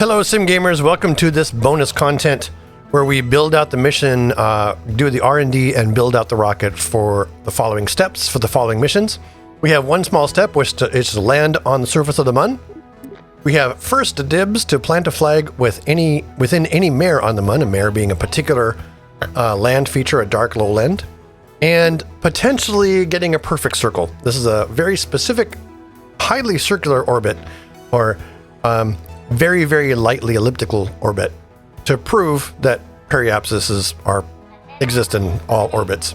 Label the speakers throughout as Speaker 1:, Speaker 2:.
Speaker 1: Hello Sim Gamers, welcome to this bonus content where we build out the mission, do the R&D and build out the rocket for the following steps for the following missions. We have one small step, which is to land on the surface of the Mun. We have first dibs to plant a flag within any mare on the Mun, a mare being a particular land feature, a dark lowland, and potentially getting a perfect circle. This is a very specific, highly circular orbit, or very, very lightly elliptical orbit, to prove that periapsises exist in all orbits.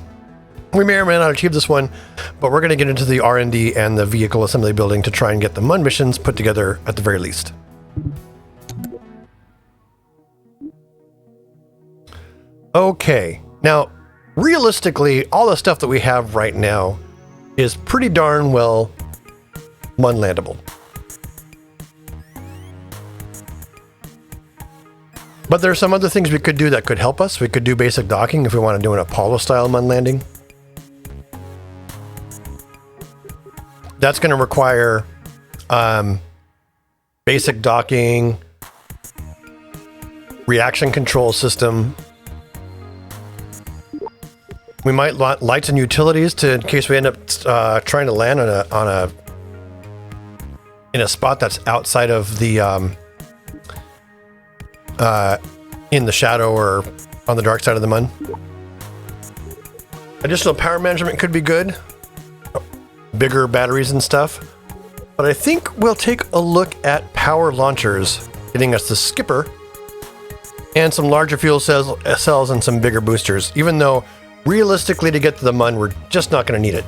Speaker 1: We may or may not achieve this one, but we're going to get into the R&D and the vehicle assembly building to try and get the Mun missions put together at the very least. Okay, now realistically, all the stuff that we have right now is pretty darn well Mun landable. But there are some other things we could do that could help us. We could do basic docking if we want to do an Apollo-style Mun landing. That's going to require basic docking, reaction control system. We might want lights and utilities in case we end up trying to land in a spot that's outside of the in the shadow or on the dark side of the Mun. Additional power management could be good. Bigger batteries and stuff. But I think we'll take a look at power launchers, getting us the skipper and some larger fuel cells and some bigger boosters, even though realistically to get to the Mun, we're just not going to need it.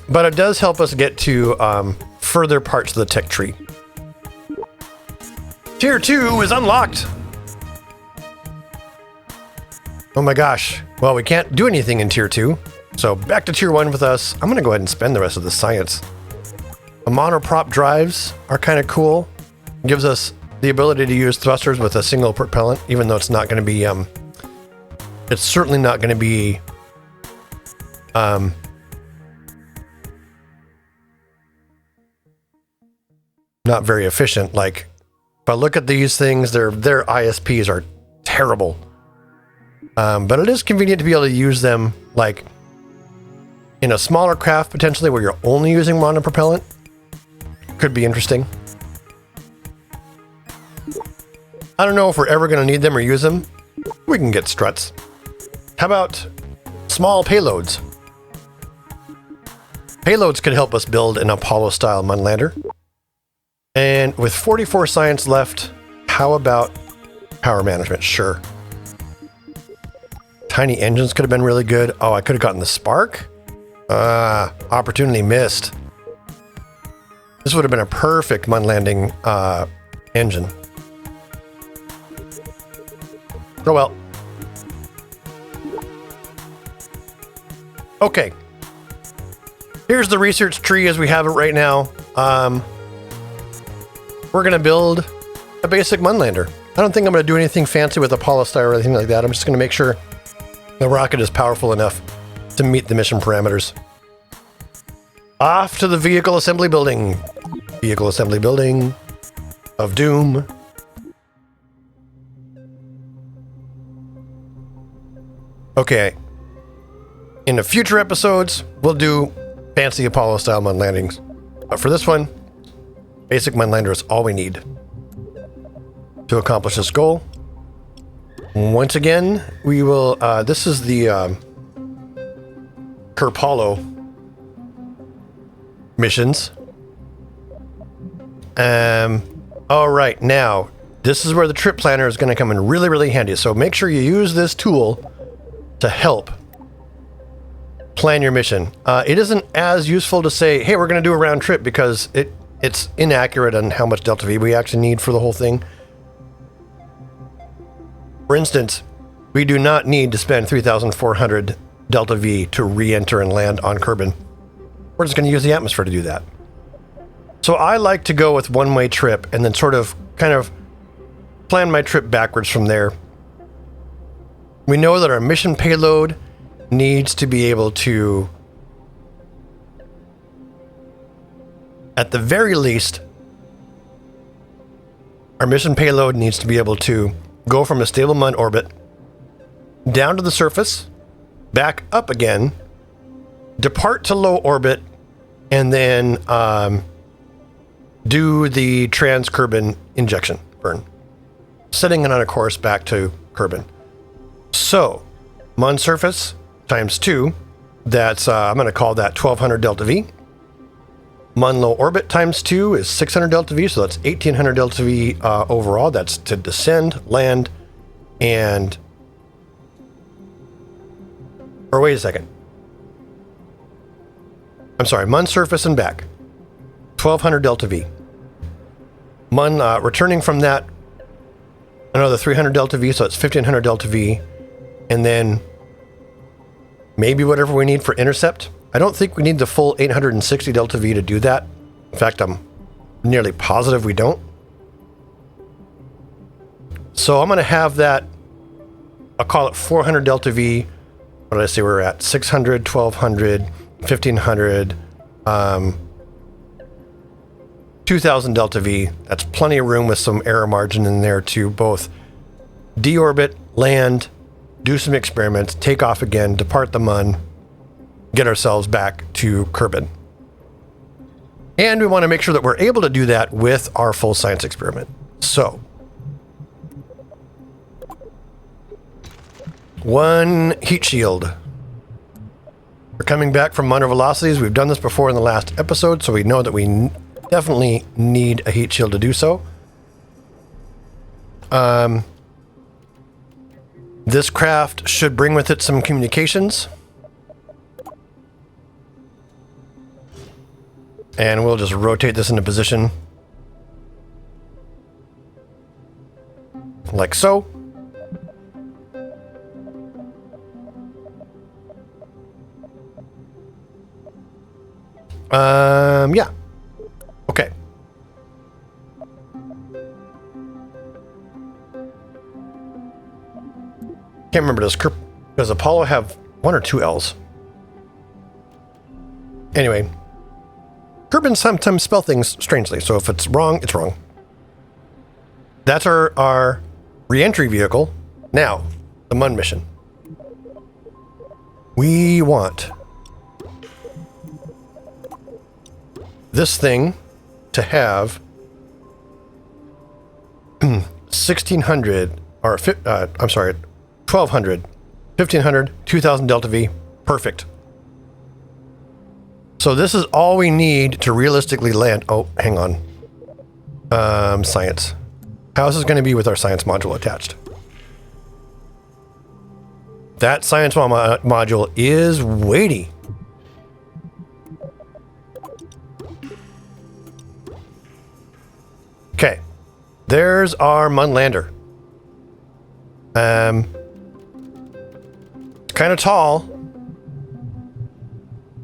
Speaker 1: But it does help us get to further parts of the tech tree. Tier 2 is unlocked. Oh my gosh. Well, we can't do anything in Tier 2. So back to Tier 1 with us. I'm going to go ahead and spend the rest of the science. The monoprop drives are kind of cool. Gives us the ability to use thrusters with a single propellant, even though it's not going to be, it's certainly not going to be, not very efficient. Like, if I look at these things, their ISPs are terrible. But it is convenient to be able to use them, like, in a smaller craft, potentially, where you're only using monopropellant. Could be interesting. I don't know if we're ever going to need them or use them. We can get struts. How about small payloads? Payloads could help us build an Apollo-style Mun lander. And with 44 science left, how about power management? Sure. Tiny engines could have been really good. Oh, I could have gotten the spark. Opportunity missed. This would have been a perfect Mun landing engine. Oh well. Okay. Here's the research tree as we have it right now. We're going to build a basic Mun lander. I don't think I'm going to do anything fancy with Apollo style or anything like that. I'm just going to make sure the rocket is powerful enough to meet the mission parameters. Off to the vehicle assembly building. Vehicle assembly building of doom. Okay. In the future episodes, we'll do fancy Apollo style Mun landings. But for this one, basic Mun lander is all we need to accomplish this goal. Once again, we will, this is the Kerbal missions. All right, now, this is where the trip planner is going to come in really, really handy. So make sure you use this tool to help plan your mission. It isn't as useful to say, hey, we're going to do a round trip, because it's inaccurate on how much delta V we actually need for the whole thing. For instance, we do not need to spend 3,400 delta V to re-enter and land on Kerbin. We're just going to use the atmosphere to do that. So I like to go with one-way trip and then kind of plan my trip backwards from there. We know that our mission payload needs to be able to, at the very least, Our mission payload needs to be able to go from a stable Mun orbit down to the surface, back up again, depart to low orbit, and then do the trans-Kerbin injection burn, setting it on a course back to Kerbin. So, Mun surface times 2, that's, I'm going to call that 1200 delta V. Mun low orbit times 2 is 600 delta V, so that's 1800 delta V overall. That's to descend, land, and... Or wait a second. I'm sorry, Mun surface and back. 1200 delta V. Mun returning from that, another 300 delta V, so it's 1500 delta V. And then maybe whatever we need for intercept. I don't think we need the full 860 delta V to do that. In fact, I'm nearly positive we don't. So I'm going to have that, I'll call it 400 delta V. What did I say we're at? 600, 1200, 1500, 2000 delta V. That's plenty of room with some error margin in there to both deorbit, land, do some experiments, take off again, depart the Mun, get ourselves back to Kerbin. And we want to make sure that we're able to do that with our full science experiment. So, one heat shield. We're coming back from Mun velocities. We've done this before in the last episode, so we know that we definitely need a heat shield to do so. This craft should bring with it some communications. And we'll just rotate this into position. Like so. Yeah. Okay. Can't remember, does Apollo have 1 or 2 L's? Anyway, Kerbin sometimes spell things strangely, so if it's wrong, it's wrong. That's our re-entry vehicle. Now, the Mun mission. We want this thing to have 1600, or I'm sorry, 1200, 1500, 2000 delta V. Perfect. So this is all we need to realistically land. Oh, hang on. Science. How is this going to be with our science module attached? That science module is weighty. Okay. There's our Mun lander. Kind of tall,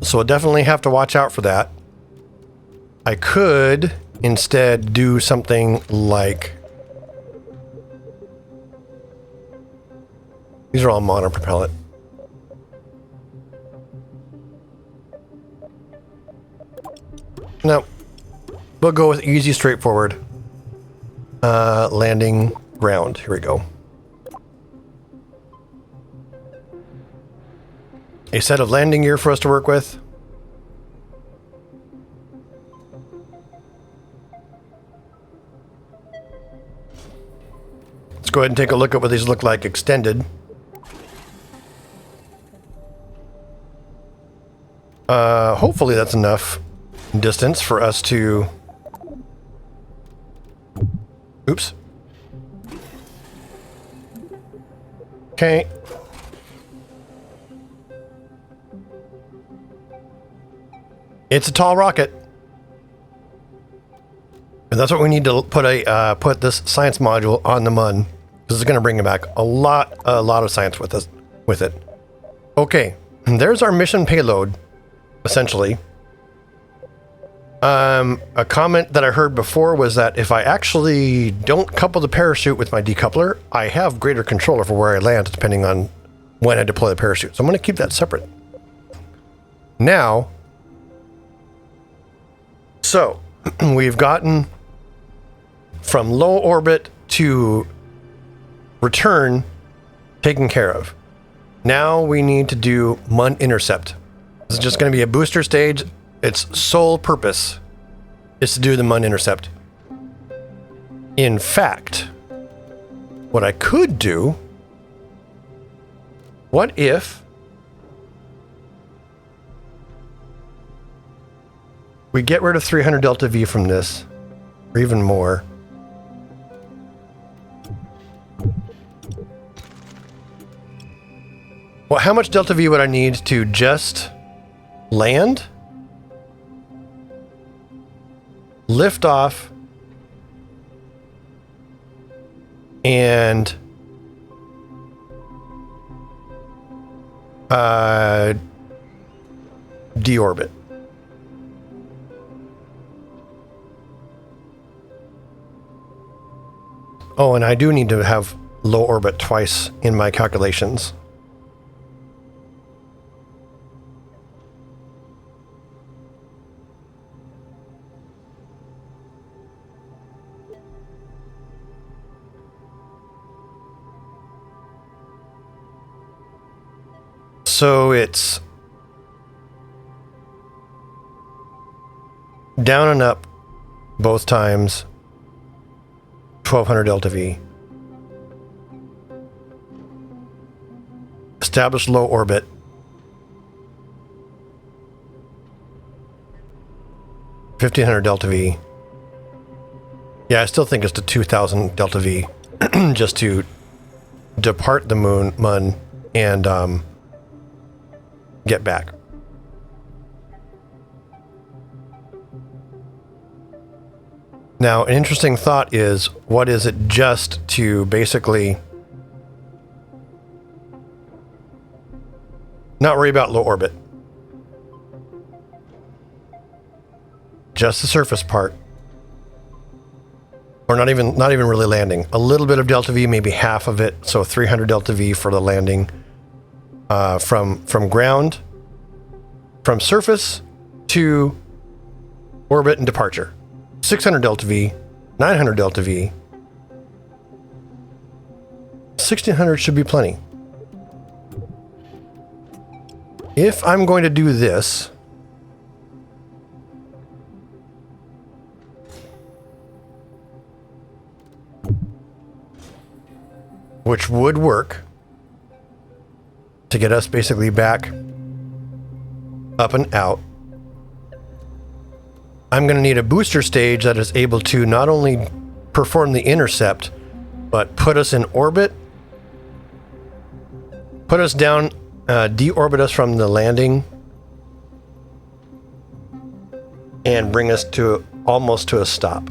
Speaker 1: so we'll definitely have to watch out for that. I could instead do something like, these are all monopropellant. No, we'll go with easy, straightforward landing ground. Here we go. A set of landing gear for us to work with. Let's go ahead and take a look at what these look like extended. Hopefully that's enough distance for us to... Oops. Okay. It's a tall rocket. And that's what we need to put this science module on the Mun. This is going to bring back a lot of science with it. Okay, there's our mission payload, essentially. A comment that I heard before was that if I actually don't couple the parachute with my decoupler, I have greater control over where I land depending on when I deploy the parachute. So I'm going to keep that separate. Now, so we've gotten from low orbit to return taken care of. Now we need to do MUN intercept. This is just going to be a booster stage. Its sole purpose is to do the MUN intercept. In fact, what I could do, what if we get rid of 300 delta V from this, or even more. Well, how much delta V would I need to just land, lift off, and deorbit? Oh, and I do need to have low orbit twice in my calculations. So it's down and up both times, 1200 delta V. Establish low orbit. $1,500 delta V. Yeah, I still think it's the 2000 delta V just to depart the MUN and get back. Now, an interesting thought is, what is it just to basically not worry about low orbit? Just the surface part. Or not even really landing. A little bit of delta V, maybe half of it, so 300 delta V for the landing. From ground, from surface to orbit and departure. 600 delta V, 900 delta V. 1600 should be plenty. If I'm going to do this, which would work to get us basically back up and out, I'm going to need a booster stage that is able to not only perform the intercept, but put us in orbit, put us down, deorbit us from the landing, and bring us to almost to a stop.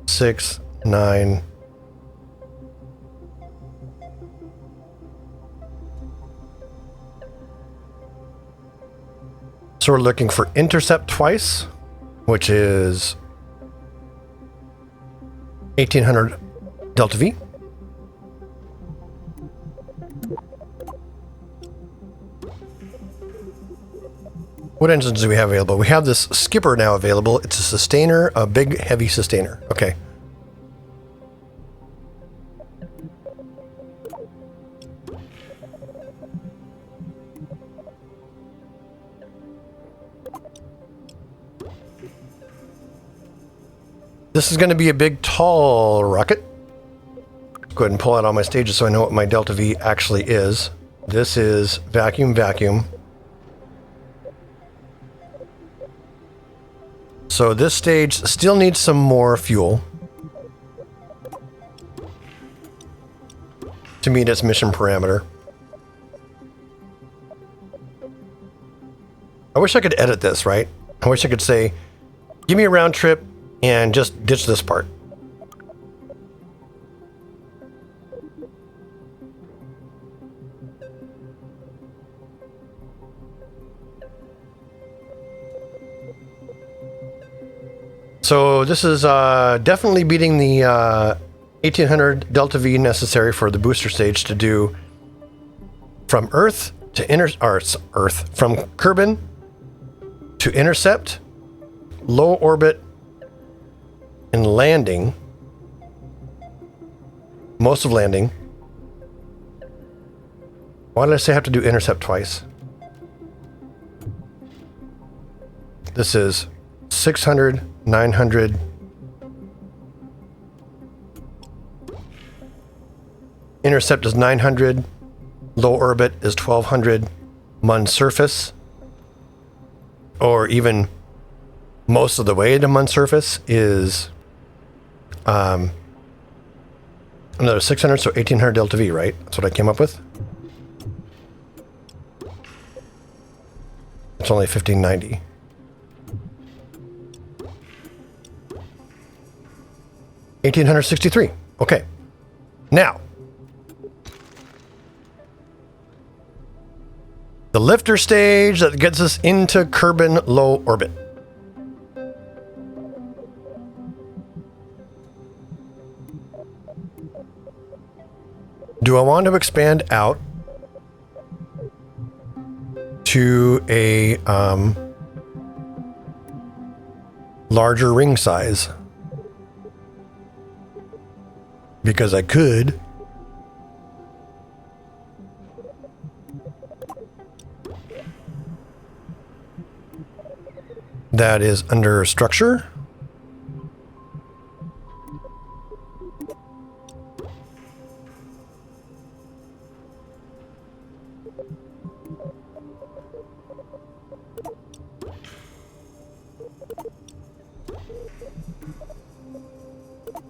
Speaker 1: Six, 9. So we're looking for intercept twice, which is 1800 delta V. What engines do we have available? We have this skipper now available. It's a sustainer, a big, heavy sustainer. Okay. This is going to be a big, tall rocket. Go ahead and pull out all my stages so I know what my delta V actually is. This is vacuum, vacuum. So this stage still needs some more fuel to meet its mission parameter. I wish I could edit this, right? I wish I could say, give me a round trip and just ditch this part. So this is definitely beating the 1800 delta V necessary for the booster stage to do from Earth to from Kerbin to intercept, low orbit, and landing. Most of landing. Why did I say I have to do intercept twice? This is 600, 900. Intercept is 900. Low orbit is 1200. Mun surface, or even most of the way to Mun surface, is another 600, so 1800 delta V, right? That's what I came up with. It's only 1590. $1,863. Okay. Now, the lifter stage that gets us into Kerbin low orbit. Do I want to expand out to a larger ring size? Because I could. That is under structure.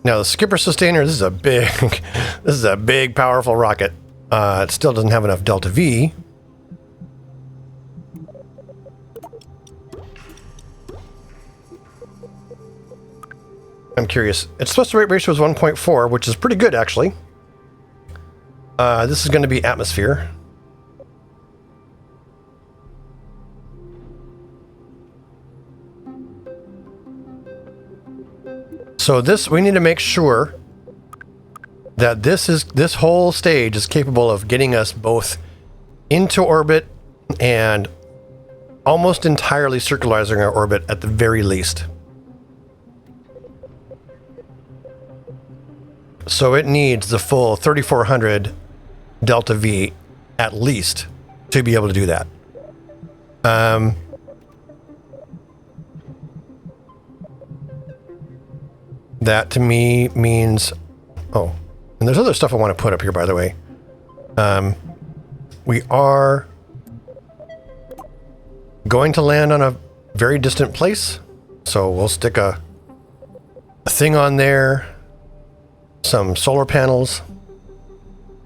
Speaker 1: Now the Skipper Sustainer, this is a big, powerful rocket. It still doesn't have enough delta V. I'm curious. Its thrust to weight ratio is 1.4, which is pretty good, actually. This is going to be atmosphere. So we need to make sure that this whole stage is capable of getting us both into orbit and almost entirely circularizing our orbit at the very least. So it needs the full 3400 delta V at least to be able to do that. That to me means, oh, and there's other stuff I want to put up here, by the way. We are going to land on a very distant place, so we'll stick a thing on there, some solar panels.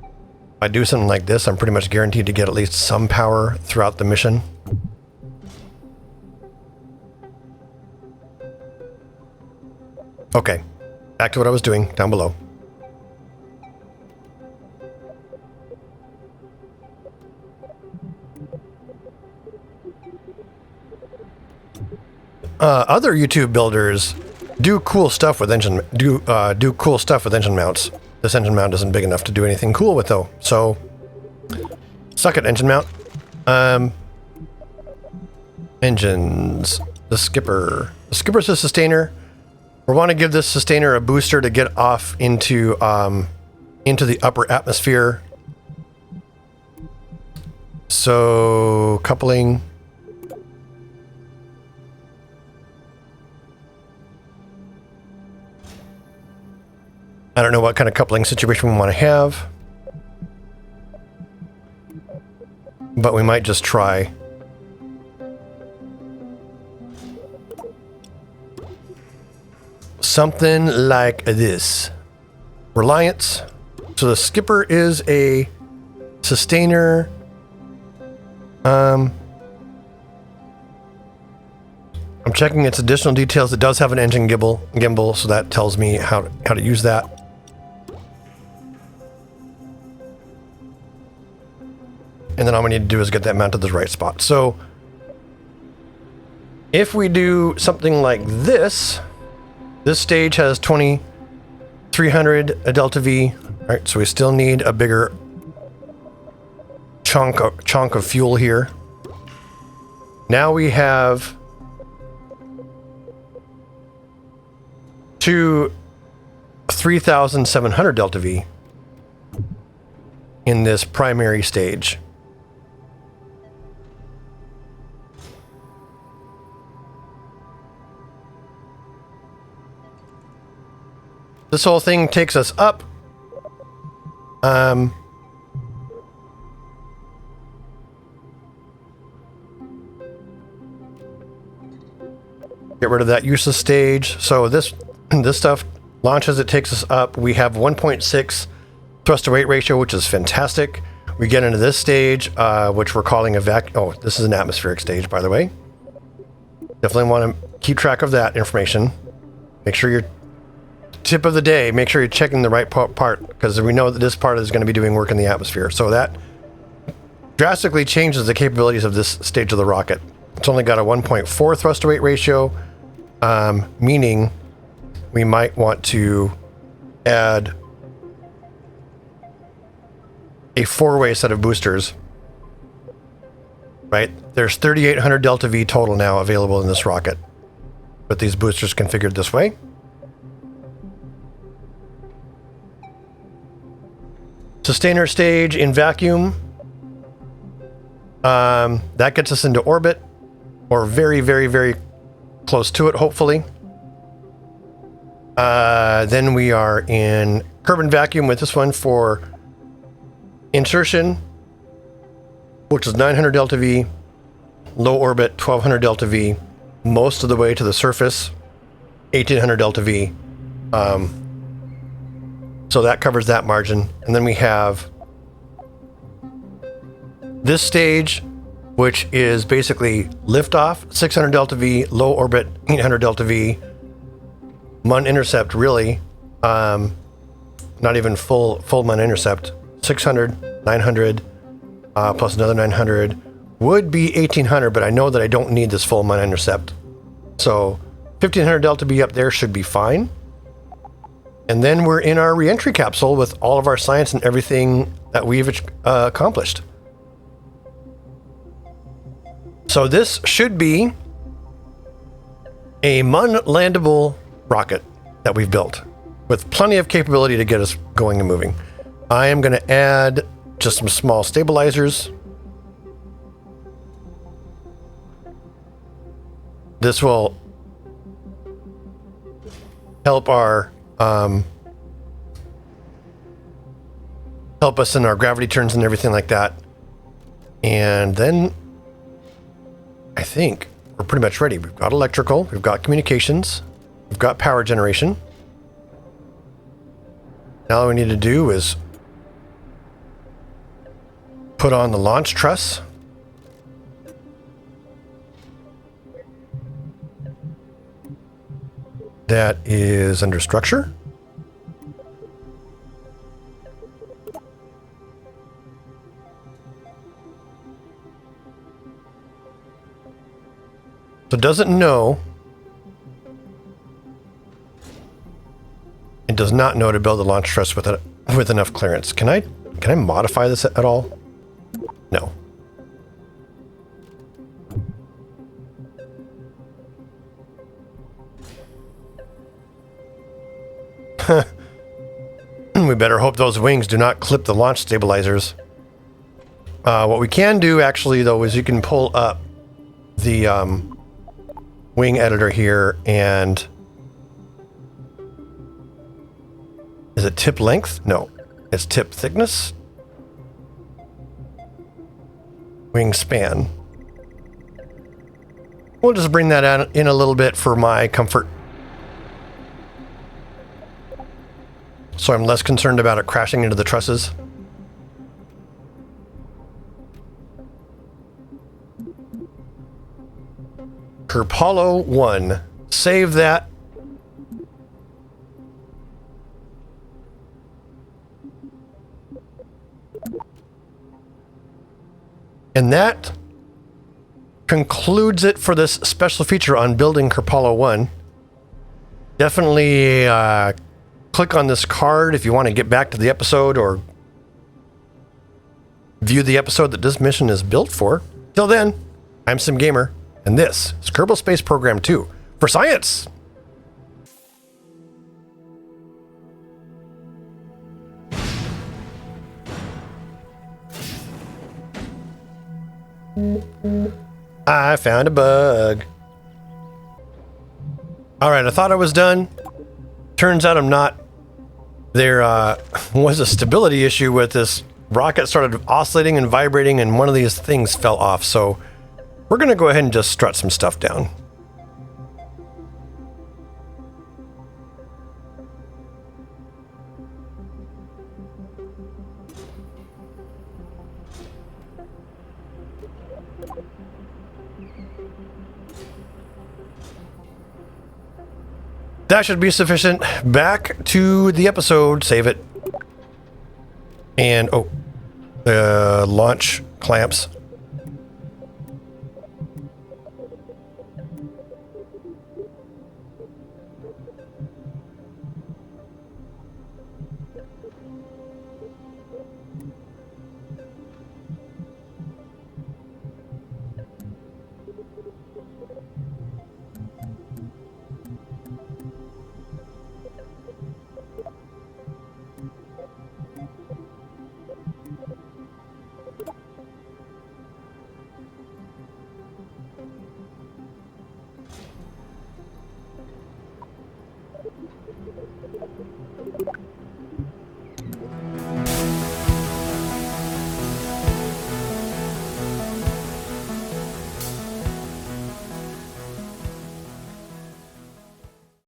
Speaker 1: If I do something like this, I'm pretty much guaranteed to get at least some power throughout the mission. Okay, back to what I was doing down below. Other YouTube builders do cool stuff with engine mounts. This engine mount isn't big enough to do anything cool with, though. So, suck it, engine mount. Engines. The Skipper. The Skipper's a sustainer. We want to give this sustainer a booster to get off into the upper atmosphere. So, coupling. I don't know what kind of coupling situation we want to have, but we might just try. Something like this. Reliance. So the Skipper is a sustainer. I'm checking its additional details. It does have an engine gimbal, so that tells me how to use that. And then all we need to do is get that mounted to the right spot. So if we do something like this, this stage has 23 300 a delta V. All right, so we still need a bigger chunk of fuel here. Now we have two 3,700 delta V in this primary stage. This whole thing takes us up. Get rid of that useless stage. So this stuff launches, it takes us up. We have 1.6 thrust to weight ratio, which is fantastic. We get into this stage, which we're calling a vacuum. Oh, this is an atmospheric stage, by the way. Definitely want to keep track of that information. Make sure you're tip of the day. Make sure you're checking the right part, because we know that this part is going to be doing work in the atmosphere. So that drastically changes the capabilities of this stage of the rocket. It's only got a 1.4 thrust to weight ratio, meaning we might want to add a 4-way set of boosters. Right? There's 3,800 delta V total now available in this rocket, with these boosters configured this way. Sustainer stage in vacuum. That gets us into orbit, or very, very, very close to it, hopefully. Then we are in Kerbal vacuum with this one for insertion, which is 900 delta V, low orbit 1200 delta V, most of the way to the surface 1800 delta V. So that covers that margin. And then we have this stage, which is basically liftoff, 600 delta V, low orbit 800 delta V, Mun intercept really, not even full Mun intercept, 600, 900, plus another 900, would be 1800, but I know that I don't need this full Mun intercept. So 1500 delta V up there should be fine. And then we're in our re-entry capsule with all of our science and everything that we've accomplished. So this should be a Mun landable rocket that we've built with plenty of capability to get us going and moving. I am going to add just some small stabilizers. This will help our help us in our gravity turns and everything like that. And then I think we're pretty much ready. We've got electrical, we've got communications, we've got power generation. Now all we need to do is put on the launch truss. That is under structure. So it doesn't know. It does not know to build a launch truss with enough clearance. Can I modify this at all? No. We better hope those wings do not clip the launch stabilizers. What we can do actually though is you can pull up the wing editor here, and is it tip length? No, it's tip thickness. Wing span. We'll just bring that out in a little bit for my comfort, so I'm less concerned about it crashing into the trusses. Kerbal 1. Save that. And that concludes it for this special feature on building Kerbal 1. Definitely click on this card if you want to get back to the episode or view the episode that this mission is built for. Till then, I'm SimGamer, and this is Kerbal Space Program 2 for science! I found a bug. Alright, I thought I was done. Turns out I'm not. There was a stability issue with this rocket. Started oscillating and vibrating, and one of these things fell off. So we're going to go ahead and just strut some stuff down. That should be sufficient. Back to the episode. Save it. And, launch clamps.